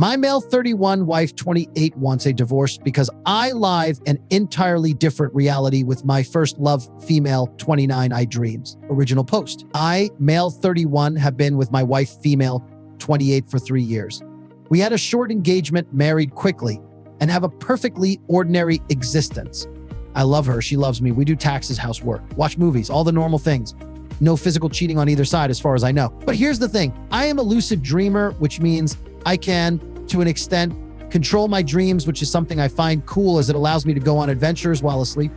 My male 31, wife 28 wants a divorce because I live an entirely different reality with my first love female 29 I dreams. Original post. I, male 31, have been with my wife female 28 for 3 years. We had a short engagement, married quickly, and have a perfectly ordinary existence. I love her. She loves me. We do taxes, housework, watch movies, all the normal things. No physical cheating on either side as far as I know. But here's the thing. I am a lucid dreamer, which means I can, to an extent, control my dreams, which is something I find cool as it allows me to go on adventures while asleep.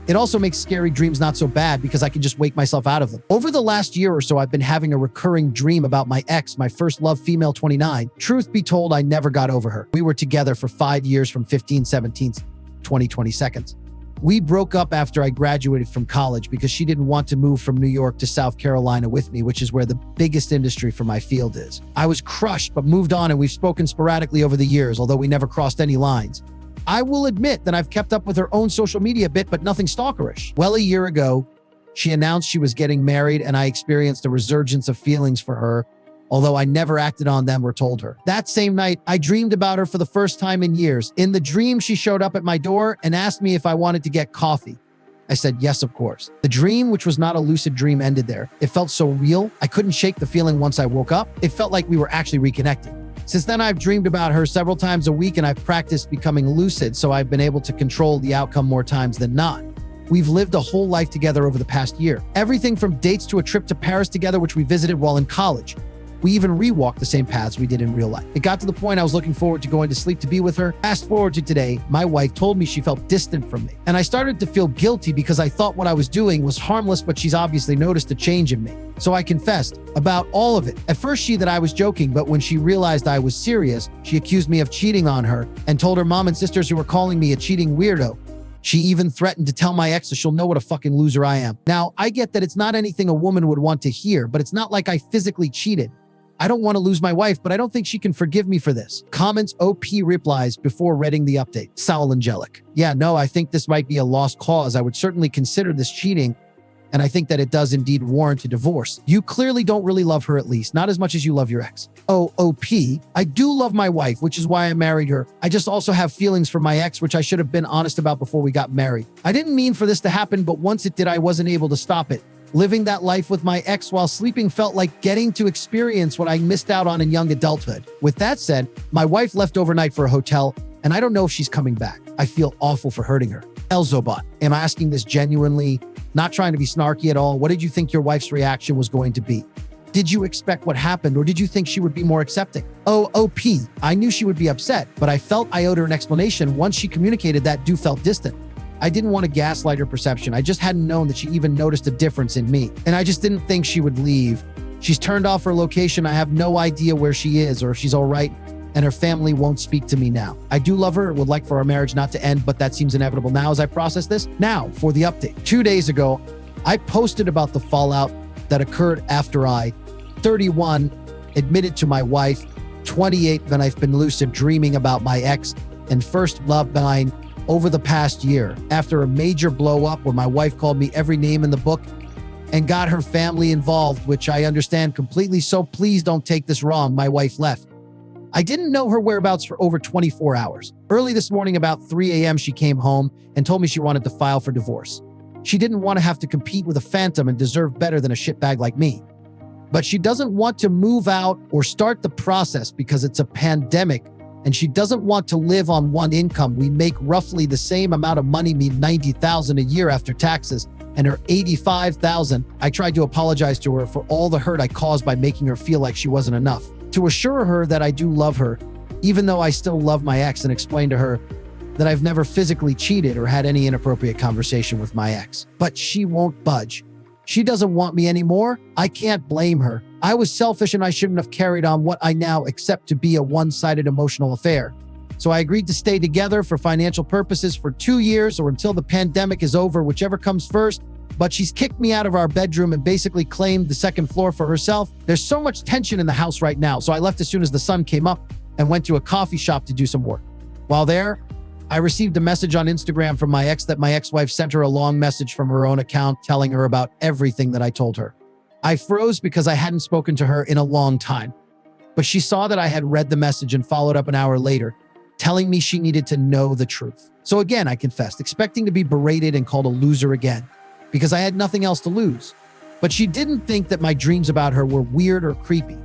It also makes scary dreams not so bad because I can just wake myself out of them. Over the last year or so, I've been having a recurring dream about my ex, my first love female 29. Truth be told, I never got over her. We were together for 5 years from 15/17, 2020 seconds. We broke up after I graduated from college because she didn't want to move from New York to South Carolina with me, which is where the biggest industry for my field is. I was crushed, but moved on, and we've spoken sporadically over the years, although we never crossed any lines. I will admit that I've kept up with her own social media a bit, but nothing stalkerish. Well, a year ago, she announced she was getting married, and I experienced a resurgence of feelings for her, although I never acted on them or told her. That same night, I dreamed about her for the first time in years. In the dream, she showed up at my door and asked me if I wanted to get coffee. I said, yes, of course. The dream, which was not a lucid dream, ended there. It felt so real. I couldn't shake the feeling once I woke up. It felt like we were actually reconnected. Since then, I've dreamed about her several times a week, and I've practiced becoming lucid, so I've been able to control the outcome more times than not. We've lived a whole life together over the past year. Everything from dates to a trip to Paris together, which we visited while in college. We even rewalked the same paths we did in real life. It got to the point I was looking forward to going to sleep to be with her. Fast forward to today, my wife told me she felt distant from me. And I started to feel guilty because I thought what I was doing was harmless, but she's obviously noticed a change in me. So I confessed about all of it. At first, she that I was joking, but when she realized I was serious, she accused me of cheating on her and told her mom and sisters who were calling me a cheating weirdo. She even threatened to tell my ex so she'll know what a fucking loser I am. Now, I get that it's not anything a woman would want to hear, but it's not like I physically cheated. I don't want to lose my wife, but I don't think she can forgive me for this. Comments, OP replies before reading the update. Saul Angelic. Yeah, no, I think this might be a lost cause. I would certainly consider this cheating, and I think that it does indeed warrant a divorce. You clearly don't really love her, at least, not as much as you love your ex. Oh, OP. I do love my wife, which is why I married her. I just also have feelings for my ex, which I should have been honest about before we got married. I didn't mean for this to happen, but once it did, I wasn't able to stop it. Living that life with my ex while sleeping felt like getting to experience what I missed out on in young adulthood. With that said, my wife left overnight for a hotel, and I don't know if she's coming back. I feel awful for hurting her. Elzobot, am I asking this genuinely, not trying to be snarky at all? What did you think your wife's reaction was going to be? Did you expect what happened, or did you think she would be more accepting? Oh, OP, I knew she would be upset, but I felt I owed her an explanation. Once she communicated that, do felt distant. I didn't want to gaslight her perception. I just hadn't known that she even noticed a difference in me. And I just didn't think she would leave. She's turned off her location. I have no idea where she is or if she's all right, and her family won't speak to me now. I do love her, would like for our marriage not to end, but that seems inevitable now as I process this. Now, for the update. 2 days ago, I posted about the fallout that occurred after I, 31, admitted to my wife, 28, that I've been lucid dreaming about my ex, and first love mine over the past year. After a major blow up where my wife called me every name in the book and got her family involved, which I understand completely, so please don't take this wrong, my wife left. I didn't know her whereabouts for over 24 hours. Early this morning, about 3 a.m., she came home and told me she wanted to file for divorce. She didn't want to have to compete with a phantom and deserved better than a shitbag like me. But she doesn't want to move out or start the process because it's a pandemic, and she doesn't want to live on one income. We make roughly the same amount of money, me $90,000 a year after taxes, and her $85,000. I tried to apologize to her for all the hurt I caused by making her feel like she wasn't enough. To assure her that I do love her, even though I still love my ex, and explain to her that I've never physically cheated or had any inappropriate conversation with my ex. But she won't budge. She doesn't want me anymore. I can't blame her. I was selfish and I shouldn't have carried on what I now accept to be a one-sided emotional affair. So I agreed to stay together for financial purposes for 2 years or until the pandemic is over, whichever comes first. But she's kicked me out of our bedroom and basically claimed the second floor for herself. There's so much tension in the house right now, so I left as soon as the sun came up and went to a coffee shop to do some work. While there, I received a message on Instagram from my ex that my ex-wife sent her a long message from her own account telling her about everything that I told her. I froze because I hadn't spoken to her in a long time. But she saw that I had read the message and followed up an hour later, telling me she needed to know the truth. So again, I confessed, expecting to be berated and called a loser again, because I had nothing else to lose. But she didn't think that my dreams about her were weird or creepy.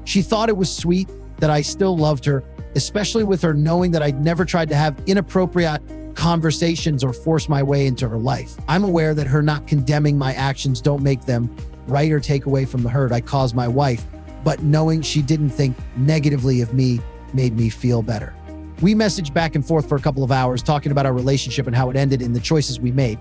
She thought it was sweet that I still loved her, especially with her knowing that I'd never tried to have inappropriate conversations or force my way into her life. I'm aware that her not condemning my actions don't make them right or take away from the hurt I caused my wife, but knowing she didn't think negatively of me made me feel better. We messaged back and forth for a couple of hours talking about our relationship and how it ended and the choices we made.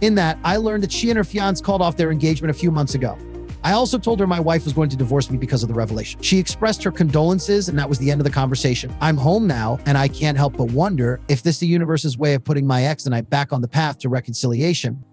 In that, I learned that she and her fiancé called off their engagement a few months ago. I also told her my wife was going to divorce me because of the revelation. She expressed her condolences, and that was the end of the conversation. I'm home now, and I can't help but wonder if this is the universe's way of putting my ex and I back on the path to reconciliation.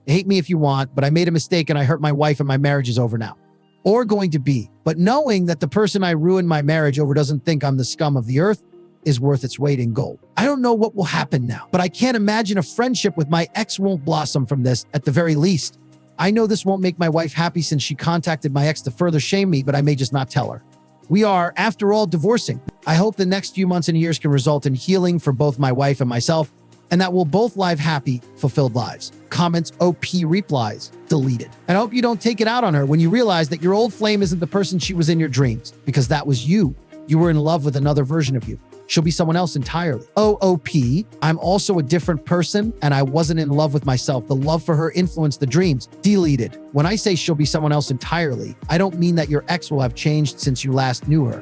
Hate me if you want, but I made a mistake and I hurt my wife and my marriage is over now. Or going to be. But knowing that the person I ruined my marriage over doesn't think I'm the scum of the earth is worth its weight in gold. I don't know what will happen now, but I can't imagine a friendship with my ex won't blossom from this at the very least. I know this won't make my wife happy since she contacted my ex to further shame me, but I may just not tell her. We are, after all, divorcing. I hope the next few months and years can result in healing for both my wife and myself, and that we'll both live happy, fulfilled lives. Comments, OP replies, deleted. And I hope you don't take it out on her when you realize that your old flame isn't the person she was in your dreams, because that was you. You were in love with another version of you. She'll be someone else entirely. OOP, I'm also a different person and I wasn't in love with myself. The love for her influenced the dreams. Deleted. When I say she'll be someone else entirely, I don't mean that your ex will have changed since you last knew her.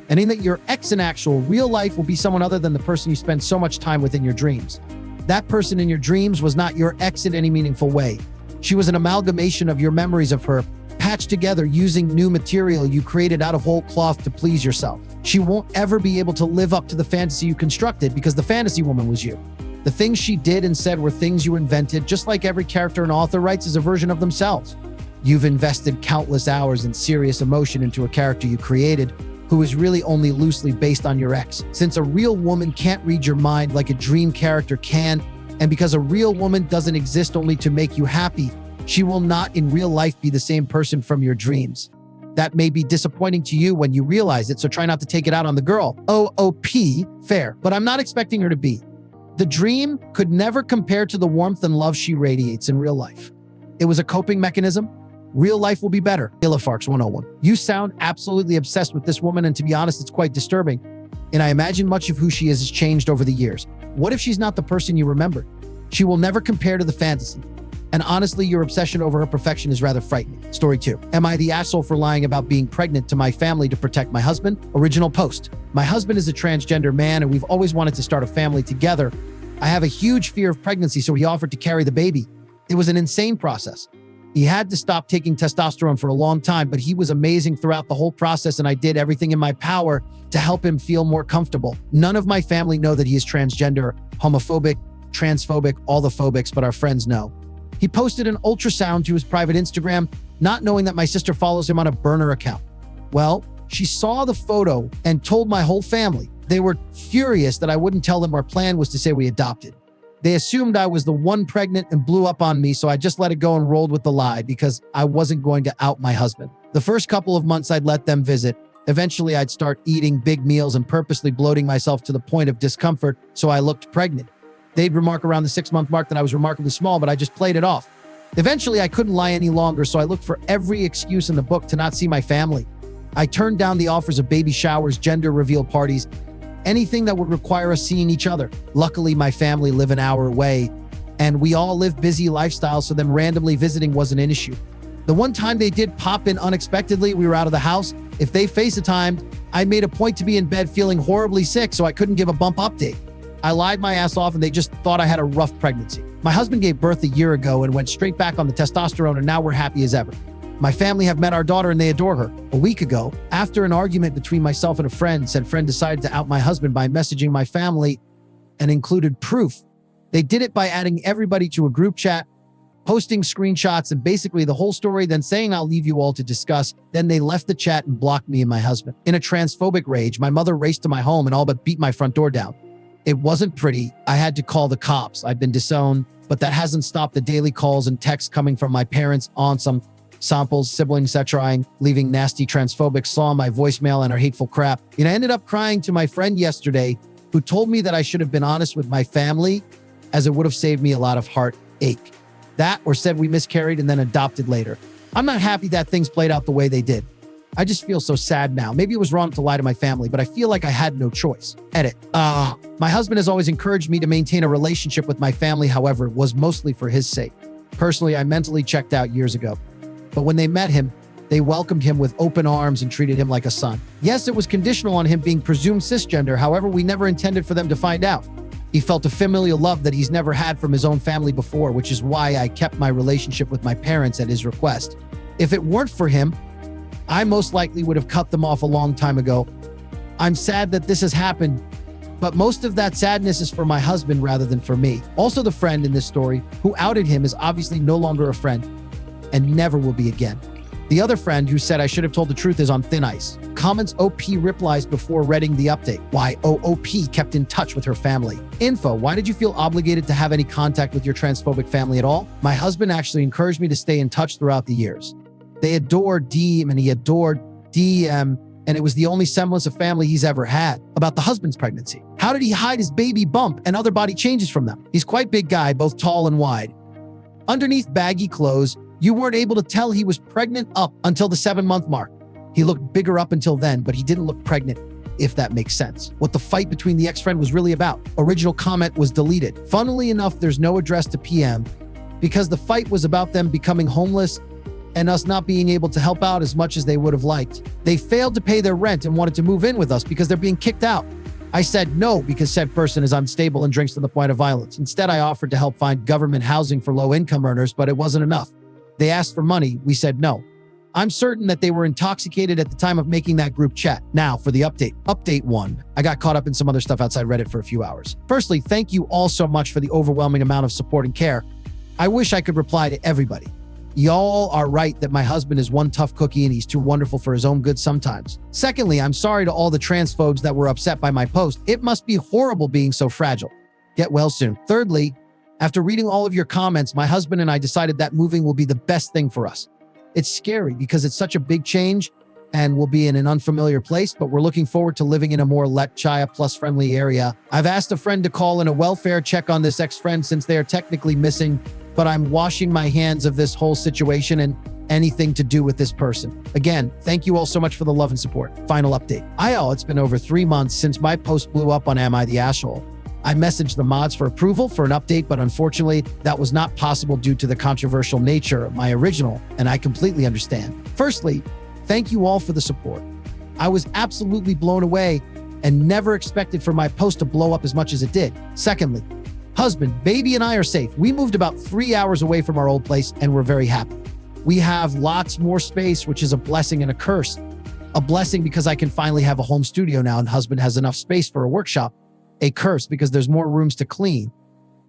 I mean that your ex in actual real life will be someone other than the person you spend so much time with in your dreams. That person in your dreams was not your ex in any meaningful way. She was an amalgamation of your memories of her, patched together using new material you created out of whole cloth to please yourself. She won't ever be able to live up to the fantasy you constructed because the fantasy woman was you. The things she did and said were things you invented, just like every character and author writes is a version of themselves. You've invested countless hours and serious emotion into a character you created who is really only loosely based on your ex. Since a real woman can't read your mind like a dream character can, and because a real woman doesn't exist only to make you happy, she will not in real life be the same person from your dreams. That may be disappointing to you when you realize it, so try not to take it out on the girl. OOP, fair, but I'm not expecting her to be. The dream could never compare to the warmth and love she radiates in real life. It was a coping mechanism. Real life will be better. Illifarks 101. You sound absolutely obsessed with this woman, and to be honest, it's quite disturbing. And I imagine much of who she is has changed over the years. What if she's not the person you remembered? She will never compare to the fantasy. And honestly, your obsession over her perfection is rather frightening. Story 2. Am I the asshole for lying about being pregnant to my family to protect my husband? Original post. My husband is a transgender man and we've always wanted to start a family together. I have a huge fear of pregnancy, so he offered to carry the baby. It was an insane process. He had to stop taking testosterone for a long time, but he was amazing throughout the whole process and I did everything in my power to help him feel more comfortable. None of my family know that he is transgender, homophobic, transphobic, all the phobics, but our friends know. He posted an ultrasound to his private Instagram, not knowing that my sister follows him on a burner account. Well, she saw the photo and told my whole family. They were furious that I wouldn't tell them our plan was to say we adopted. They assumed I was the one pregnant and blew up on me, so I just let it go and rolled with the lie because I wasn't going to out my husband. The first couple of months I'd let them visit. Eventually I'd start eating big meals and purposely bloating myself to the point of discomfort so I looked pregnant. They'd remark around the 6-month mark that I was remarkably small, but I just played it off. Eventually, I couldn't lie any longer, so I looked for every excuse in the book to not see my family. I turned down the offers of baby showers, gender reveal parties, anything that would require us seeing each other. Luckily, my family live an hour away, and we all live busy lifestyles, so them randomly visiting wasn't an issue. The one time they did pop in unexpectedly, we were out of the house. If they FaceTimed, I made a point to be in bed feeling horribly sick, so I couldn't give a bump update. I lied my ass off and they just thought I had a rough pregnancy. My husband gave birth a year ago and went straight back on the testosterone, and now we're happy as ever. My family have met our daughter and they adore her. A week ago, after an argument between myself and a friend, said friend decided to out my husband by messaging my family and included proof. They did it by adding everybody to a group chat, posting screenshots and basically the whole story, then saying I'll leave you all to discuss. Then they left the chat and blocked me and my husband. In a transphobic rage, my mother raced to my home and all but beat my front door down. It wasn't pretty. I had to call the cops. I've been disowned, but that hasn't stopped the daily calls and texts coming from my parents, aunts. I'm samples, siblings trying, leaving nasty transphobic saw my voicemail and her hateful crap. I ended up crying to my friend yesterday who told me that I should have been honest with my family as it would have saved me a lot of heartache. That or said we miscarried and then adopted later. I'm not happy that things played out the way they did. I just feel so sad now. Maybe it was wrong to lie to my family, but I feel like I had no choice. Edit. My husband has always encouraged me to maintain a relationship with my family. However, it was mostly for his sake. Personally, I mentally checked out years ago. But when they met him, they welcomed him with open arms and treated him like a son. Yes, it was conditional on him being presumed cisgender. However, we never intended for them to find out. He felt a familial love that he's never had from his own family before, which is why I kept my relationship with my parents at his request. If it weren't for him, I most likely would have cut them off a long time ago. I'm sad that this has happened, but most of that sadness is for my husband rather than for me. Also, the friend in this story who outed him is obviously no longer a friend and never will be again. The other friend who said I should have told the truth is on thin ice. Comments OP replies before reading the update. Why OOP kept in touch with her family. Info, why did you feel obligated to have any contact with your transphobic family at all? My husband actually encouraged me to stay in touch throughout the years. They adored Deem and he adored DM, and it was the only semblance of family he's ever had. About the husband's pregnancy. How did he hide his baby bump and other body changes from them? He's quite big guy, both tall and wide. Underneath baggy clothes, you weren't able to tell he was pregnant up until the 7-month mark. He looked bigger up until then, but he didn't look pregnant, if that makes sense. What the fight between the ex-friend was really about. Original comment was deleted. Funnily enough, there's no address to PM because the fight was about them becoming homeless and us not being able to help out as much as they would have liked. They failed to pay their rent and wanted to move in with us because they're being kicked out. I said no because said person is unstable and drinks to the point of violence. Instead, I offered to help find government housing for low-income earners, but it wasn't enough. They asked for money. We said no. I'm certain that they were intoxicated at the time of making that group chat. Now for the update. Update 1. I got caught up in some other stuff outside Reddit for a few hours. Firstly, thank you all so much for the overwhelming amount of support and care. I wish I could reply to everybody. Y'all are right that my husband is one tough cookie and he's too wonderful for his own good sometimes. Secondly, I'm sorry to all the transphobes that were upset by my post. It must be horrible being so fragile. Get well soon. Thirdly, after reading all of your comments, my husband and I decided that moving will be the best thing for us. It's scary because it's such a big change and we'll be in an unfamiliar place, but we're looking forward to living in a more Letchaya plus friendly area. I've asked a friend to call in a welfare check on this ex-friend since they are technically missing, but I'm washing my hands of this whole situation and anything to do with this person. Again, thank you all so much for the love and support. Final update. It's been over 3 months since my post blew up on Am I the Asshole? I messaged the mods for approval for an update, but unfortunately, that was not possible due to the controversial nature of my original, and I completely understand. Firstly, thank you all for the support. I was absolutely blown away and never expected for my post to blow up as much as it did. Secondly, husband, baby, and I are safe. We moved about 3 hours away from our old place, and we're very happy. We have lots more space, which is a blessing and a curse. A blessing because I can finally have a home studio now, and husband has enough space for a workshop. A curse because there's more rooms to clean.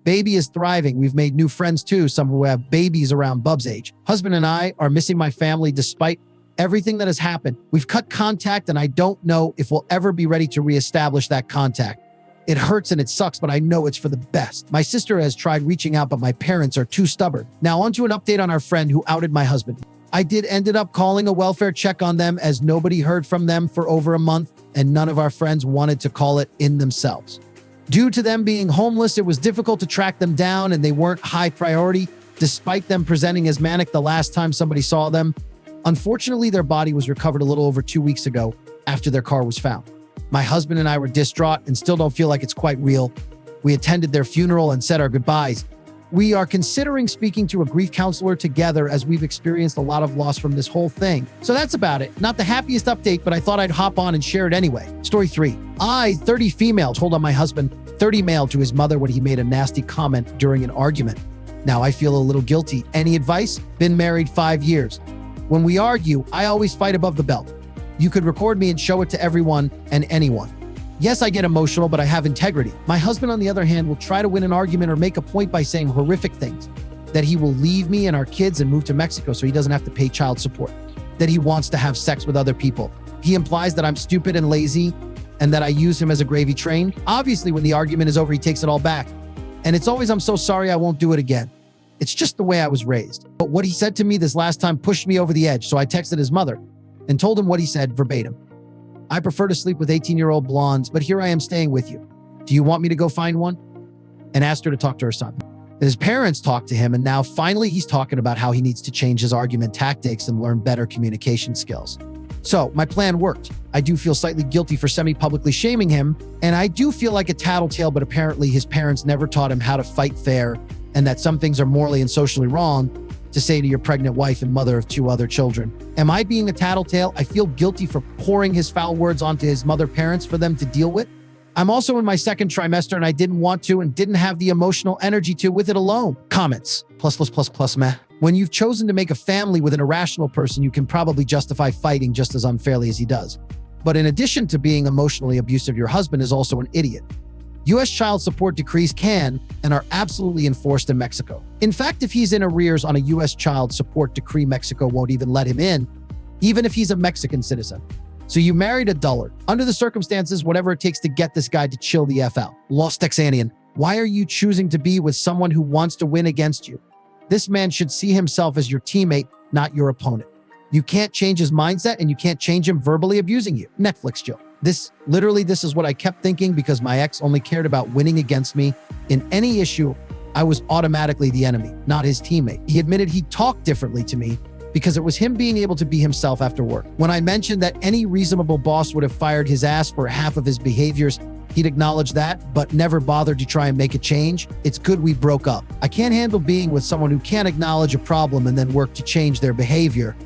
Baby is thriving. We've made new friends too, some who have babies around Bub's age. Husband and I are missing my family despite everything that has happened. We've cut contact and I don't know if we'll ever be ready to reestablish that contact. It hurts and it sucks, but I know it's for the best. My sister has tried reaching out, but my parents are too stubborn. Now on to an update on our friend who outed my husband. I ended up calling a welfare check on them as nobody heard from them for over a month and none of our friends wanted to call it in themselves. Due to them being homeless, it was difficult to track them down and they weren't high priority despite them presenting as manic the last time somebody saw them. Unfortunately, their body was recovered a little over 2 weeks ago after their car was found. My husband and I were distraught and still don't feel like it's quite real. We attended their funeral and said our goodbyes. We are considering speaking to a grief counselor together as we've experienced a lot of loss from this whole thing. So that's about it. Not the happiest update, but I thought I'd hop on and share it anyway. Story 3. 30 female told on my husband, 30 male to his mother when he made a nasty comment during an argument. Now I feel a little guilty. Any advice? Been married 5 years. When we argue, I always fight above the belt. You could record me and show it to everyone and anyone. Yes, I get emotional, but I have integrity. My husband, on the other hand, will try to win an argument or make a point by saying horrific things. That he will leave me and our kids and move to Mexico so he doesn't have to pay child support. That he wants to have sex with other people. He implies that I'm stupid and lazy and that I use him as a gravy train. Obviously, when the argument is over, he takes it all back. And it's always, I'm so sorry, I won't do it again. It's just the way I was raised. But what he said to me this last time pushed me over the edge, so I texted his mother and told him what he said verbatim. I prefer to sleep with 18-year-old blondes, but here I am staying with you. Do you want me to go find one? And asked her to talk to her son. His parents talked to him, and now finally he's talking about how he needs to change his argument tactics and learn better communication skills. So my plan worked. I do feel slightly guilty for semi-publicly shaming him, and I do feel like a tattletale, but apparently his parents never taught him how to fight fair and that some things are morally and socially wrong to say to your pregnant wife and mother of 2 other children. Am I being a tattletale? I feel guilty for pouring his foul words onto his mother parents for them to deal with. I'm also in my second trimester and I didn't want to and didn't have the emotional energy to with it alone. Comments. Plus, meh. When you've chosen to make a family with an irrational person, you can probably justify fighting just as unfairly as he does. But in addition to being emotionally abusive, your husband is also an idiot. U.S. child support decrees can and are absolutely enforced in Mexico. In fact, if he's in arrears on a U.S. child support decree, Mexico won't even let him in, even if he's a Mexican citizen. So you married a dullard. Under the circumstances, whatever it takes to get this guy to chill the F out. Lost Texanian. Why are you choosing to be with someone who wants to win against you? This man should see himself as your teammate, not your opponent. You can't change his mindset and you can't change him verbally abusing you. Netflix Jill. This is what I kept thinking because my ex only cared about winning against me. In any issue, I was automatically the enemy, not his teammate. He admitted he talked differently to me because it was him being able to be himself after work. When I mentioned that any reasonable boss would have fired his ass for half of his behaviors, he'd acknowledge that, but never bothered to try and make a change. It's good we broke up. I can't handle being with someone who can't acknowledge a problem and then work to change their behavior.